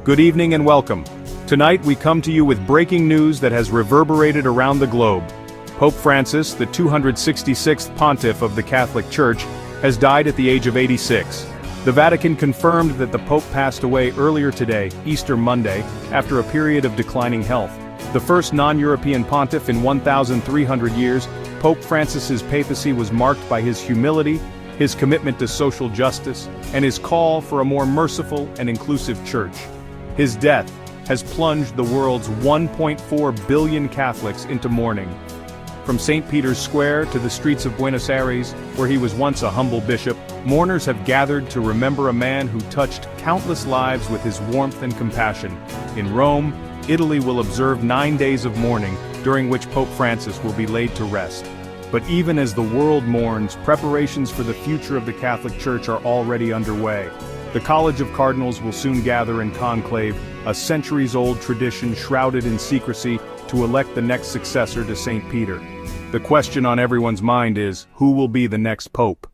Good evening and welcome. Tonight we come to you with breaking news that has reverberated around the globe. Pope Francis, the 266th pontiff of the Catholic Church, has died at the age of 86. The Vatican confirmed that the Pope passed away earlier today, Easter Monday, after a period of declining health. The first non-European pontiff in 1,300 years, Pope Francis's papacy was marked by his humility, his commitment to social justice, and his call for a more merciful and inclusive church. His death has plunged the world's 1.4 billion Catholics into mourning. From St. Peter's Square to the streets of Buenos Aires, where he was once a humble bishop, mourners have gathered to remember a man who touched countless lives with his warmth and compassion. In Rome, Italy will observe 9 days of mourning, during which Pope Francis will be laid to rest. But even as the world mourns, preparations for the future of the Catholic Church are already underway. The College of Cardinals will soon gather in conclave, a centuries-old tradition shrouded in secrecy, to elect the next successor to St. Peter. The question on everyone's mind is, who will be the next pope?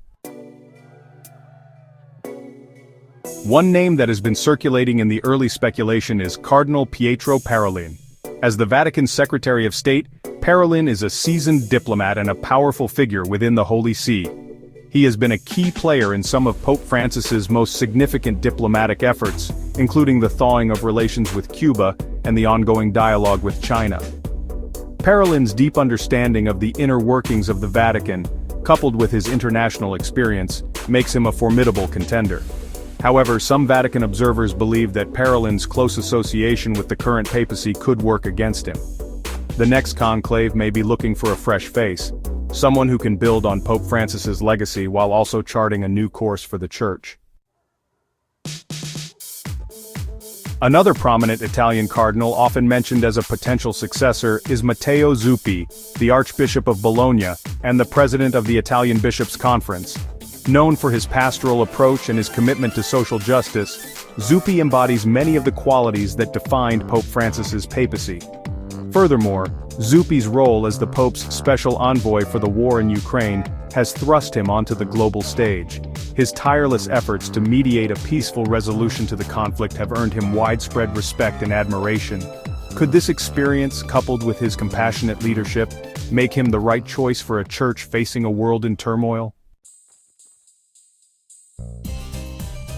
One name that has been circulating in the early speculation is Cardinal Pietro Parolin. As the Vatican's Secretary of State, Parolin is a seasoned diplomat and a powerful figure within the Holy See. He has been a key player in some of Pope Francis's most significant diplomatic efforts, including the thawing of relations with Cuba and the ongoing dialogue with China. Parolin's deep understanding of the inner workings of the Vatican, coupled with his international experience, makes him a formidable contender. However, some Vatican observers believe that Parolin's close association with the current papacy could work against him. The next conclave may be looking for a fresh face, someone who can build on Pope Francis's legacy while also charting a new course for the Church. Another prominent Italian cardinal often mentioned as a potential successor is Matteo Zuppi, the Archbishop of Bologna and the president of the Italian Bishops' Conference. Known for his pastoral approach and his commitment to social justice, Zuppi embodies many of the qualities that defined Pope Francis's papacy. Furthermore, Zuppi's role as the Pope's special envoy for the war in Ukraine has thrust him onto the global stage. His tireless efforts to mediate a peaceful resolution to the conflict have earned him widespread respect and admiration. Could this experience, coupled with his compassionate leadership, make him the right choice for a church facing a world in turmoil?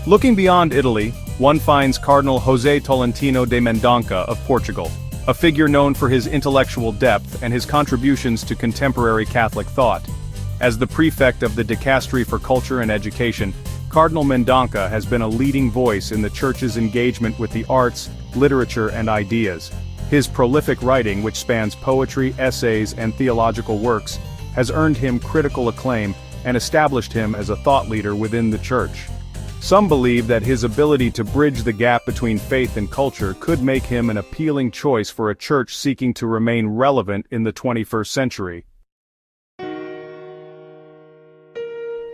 Looking beyond Italy, one finds Cardinal José Tolentino de Mendonça of Portugal, a figure known for his intellectual depth and his contributions to contemporary Catholic thought. As the prefect of the Dicastery for Culture and Education, Cardinal Mendonça has been a leading voice in the Church's engagement with the arts, literature and ideas. His prolific writing, which spans poetry, essays and theological works, has earned him critical acclaim and established him as a thought leader within the Church. Some believe that his ability to bridge the gap between faith and culture could make him an appealing choice for a church seeking to remain relevant in the 21st century.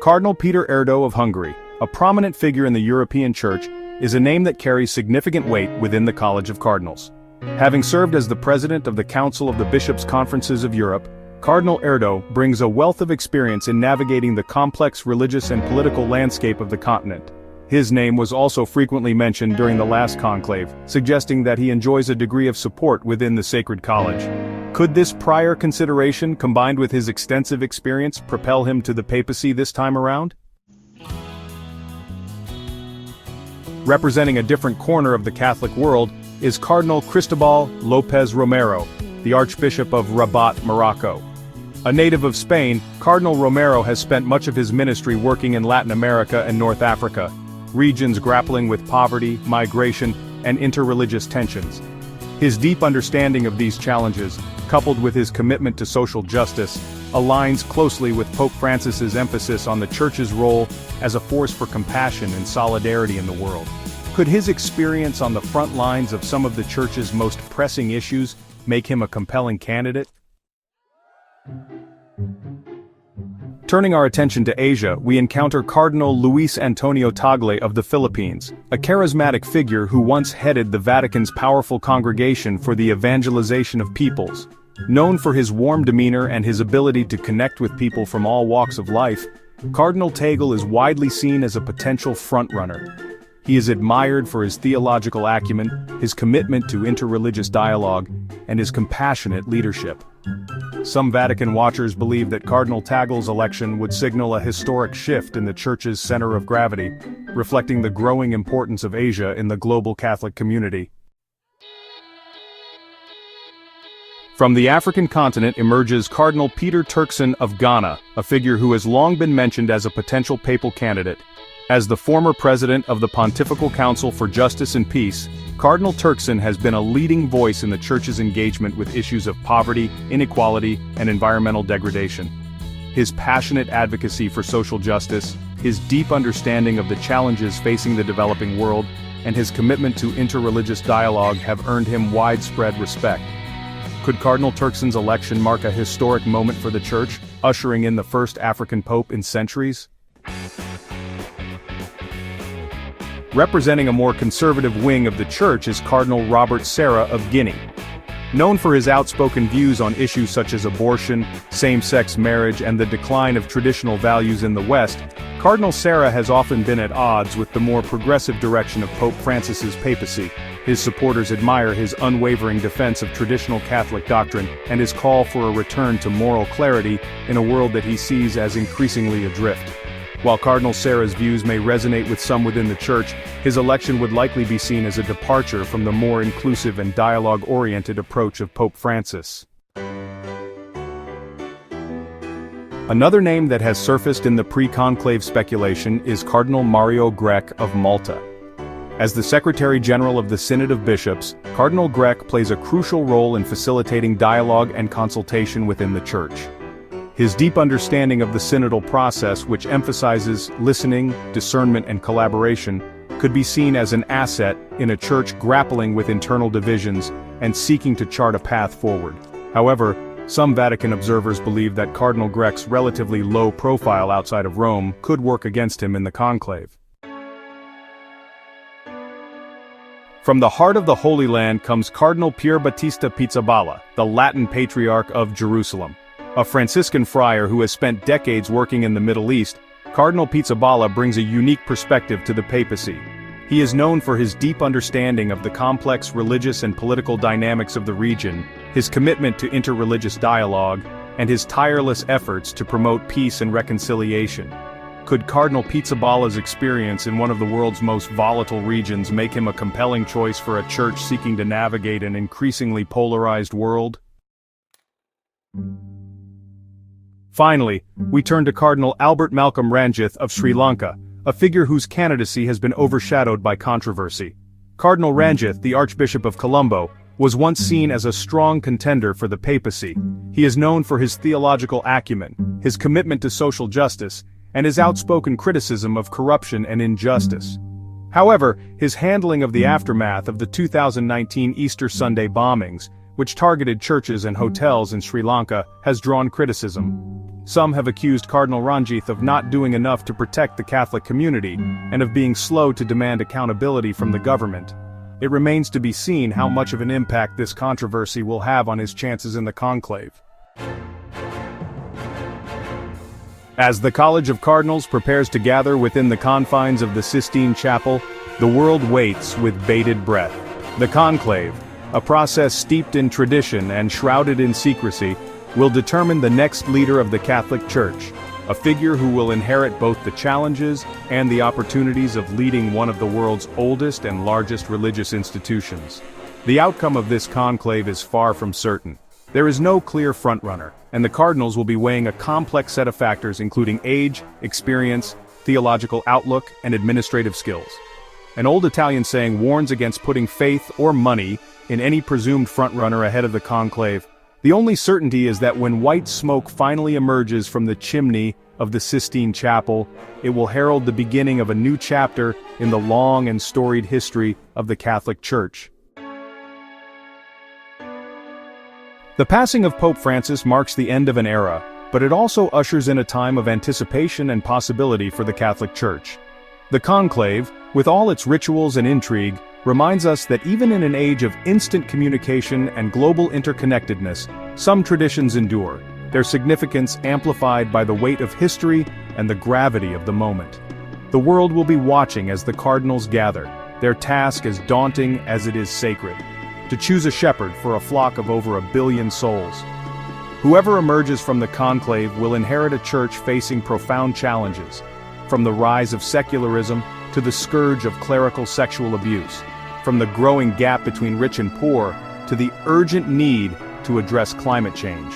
Cardinal Peter Erdő of Hungary, a prominent figure in the European Church, is a name that carries significant weight within the College of Cardinals. Having served as the president of the Council of the Bishops' Conferences of Europe, Cardinal Erdő brings a wealth of experience in navigating the complex religious and political landscape of the continent. His name was also frequently mentioned during the last conclave, suggesting that he enjoys a degree of support within the Sacred College. Could this prior consideration, combined with his extensive experience, propel him to the papacy this time around? Representing a different corner of the Catholic world is Cardinal Cristobal López Romero, the Archbishop of Rabat, Morocco. A native of Spain, Cardinal Romero has spent much of his ministry working in Latin America and North Africa, regions grappling with poverty, migration, and interreligious tensions. His deep understanding of these challenges, coupled with his commitment to social justice, aligns closely with Pope Francis's emphasis on the Church's role as a force for compassion and solidarity in the world. Could his experience on the front lines of some of the Church's most pressing issues make him a compelling candidate? Turning our attention to Asia, we encounter Cardinal Luis Antonio Tagle of the Philippines, a charismatic figure who once headed the Vatican's powerful Congregation for the Evangelization of Peoples. Known for his warm demeanor and his ability to connect with people from all walks of life, Cardinal Tagle is widely seen as a potential frontrunner. He is admired for his theological acumen, his commitment to interreligious dialogue, and his compassionate leadership. Some Vatican watchers believe that Cardinal Tagle's election would signal a historic shift in the Church's center of gravity, reflecting the growing importance of Asia in the global Catholic community. From the African continent emerges Cardinal Peter Turkson of Ghana, a figure who has long been mentioned as a potential papal candidate. As the former president of the Pontifical Council for Justice and Peace, Cardinal Turkson has been a leading voice in the Church's engagement with issues of poverty, inequality, and environmental degradation. His passionate advocacy for social justice, his deep understanding of the challenges facing the developing world, and his commitment to interreligious dialogue have earned him widespread respect. Could Cardinal Turkson's election mark a historic moment for the Church, ushering in the first African pope in centuries? Representing a more conservative wing of the Church is Cardinal Robert Sarah of Guinea. Known for his outspoken views on issues such as abortion, same-sex marriage, and the decline of traditional values in the West, Cardinal Sarah has often been at odds with the more progressive direction of Pope Francis's papacy. His supporters admire his unwavering defense of traditional Catholic doctrine and his call for a return to moral clarity in a world that he sees as increasingly adrift. While Cardinal Sarah's views may resonate with some within the Church, his election would likely be seen as a departure from the more inclusive and dialogue-oriented approach of Pope Francis. Another name that has surfaced in the pre-conclave speculation is Cardinal Mario Grech of Malta. As the Secretary General of the Synod of Bishops, Cardinal Grech plays a crucial role in facilitating dialogue and consultation within the Church. His deep understanding of the synodal process, which emphasizes listening, discernment, and collaboration, could be seen as an asset in a Church grappling with internal divisions and seeking to chart a path forward. However, some Vatican observers believe that Cardinal Grech's relatively low profile outside of Rome could work against him in the conclave. From the heart of the Holy Land comes Cardinal Pier Battista Pizzaballa, the Latin Patriarch of Jerusalem. A Franciscan friar who has spent decades working in the Middle East, Cardinal Pizzaballa brings a unique perspective to the papacy. He is known for his deep understanding of the complex religious and political dynamics of the region, his commitment to interreligious dialogue, and his tireless efforts to promote peace and reconciliation. Could Cardinal Pizzaballa's experience in one of the world's most volatile regions make him a compelling choice for a Church seeking to navigate an increasingly polarized world? Finally, we turn to Cardinal Albert Malcolm Ranjith of Sri Lanka, a figure whose candidacy has been overshadowed by controversy. Cardinal Ranjith, the Archbishop of Colombo, was once seen as a strong contender for the papacy. He is known for his theological acumen, his commitment to social justice, and his outspoken criticism of corruption and injustice. However, his handling of the aftermath of the 2019 Easter Sunday bombings, which targeted churches and hotels in Sri Lanka, has drawn criticism. Some have accused Cardinal Ranjith of not doing enough to protect the Catholic community, and of being slow to demand accountability from the government. It remains to be seen how much of an impact this controversy will have on his chances in the conclave. As the College of Cardinals prepares to gather within the confines of the Sistine Chapel, the world waits with bated breath. The conclave, a process steeped in tradition and shrouded in secrecy, will determine the next leader of the Catholic Church, a figure who will inherit both the challenges and the opportunities of leading one of the world's oldest and largest religious institutions. The outcome of this conclave is far from certain. There is no clear frontrunner, and the cardinals will be weighing a complex set of factors including age, experience, theological outlook, and administrative skills. An old Italian saying warns against putting faith or money in any presumed frontrunner ahead of the conclave. The only certainty is that when white smoke finally emerges from the chimney of the Sistine Chapel, it will herald the beginning of a new chapter in the long and storied history of the Catholic Church. The passing of Pope Francis marks the end of an era, but it also ushers in a time of anticipation and possibility for the Catholic Church. The conclave, with all its rituals and intrigue, reminds us that even in an age of instant communication and global interconnectedness, some traditions endure, their significance amplified by the weight of history and the gravity of the moment. The world will be watching as the cardinals gather, their task as daunting as it is sacred, to choose a shepherd for a flock of over 1 billion souls. Whoever emerges from the conclave will inherit a church facing profound challenges, from the rise of secularism to the scourge of clerical sexual abuse, from the growing gap between rich and poor to the urgent need to address climate change.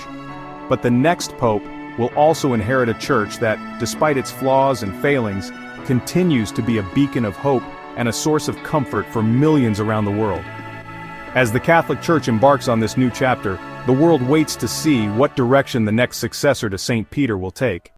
But the next pope will also inherit a church that, despite its flaws and failings, continues to be a beacon of hope and a source of comfort for millions around the world. As the Catholic Church embarks on this new chapter, the world waits to see what direction the next successor to St. Peter will take.